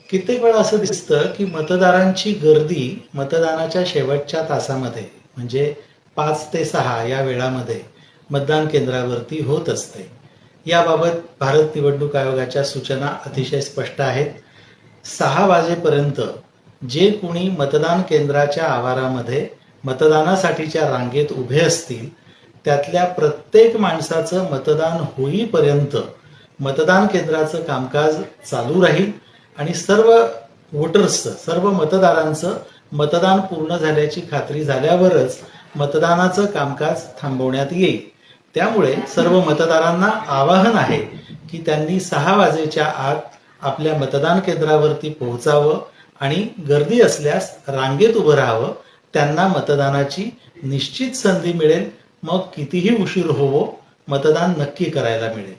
कित्येक वेळा असं दिसतं की मतदारांची गर्दी मतदानाच्या शेवटच्या तासामध्ये म्हणजे 5 ते 6 या वेळामध्ये मतदान केंद्रावरती होत असते. याबाबत भारत निवडणूक आयोगाच्या सूचना अतिशय स्पष्ट आहेत. 6 वाजेपर्यंत जे कोणी मतदान केंद्राच्या आवारामध्ये मतदानासाठीच्या रांगेत उभे असतील त्यातल्या प्रत्येक माणसाचं मतदान होईपर्यंत मतदान केंद्राचं कामकाज चालू राहील आणि सर्व वोटर्सचं, सर्व मतदारांचं मतदान पूर्ण झाल्याची खात्री झाल्यावरच मतदानाचं कामकाज थांबवण्यात येईल. त्यामुळे सर्व मतदारांना आवाहन आहे की त्यांनी 6 वाजेच्या आत आपल्या मतदान केंद्रावरती पोहोचावं आणि गर्दी असल्यास रांगेत उभं राहावं. त्यांना मतदानाची निश्चित संधी मिळेल. मग कितीही उशीर होवो, मतदान नक्की करायला मिळेल.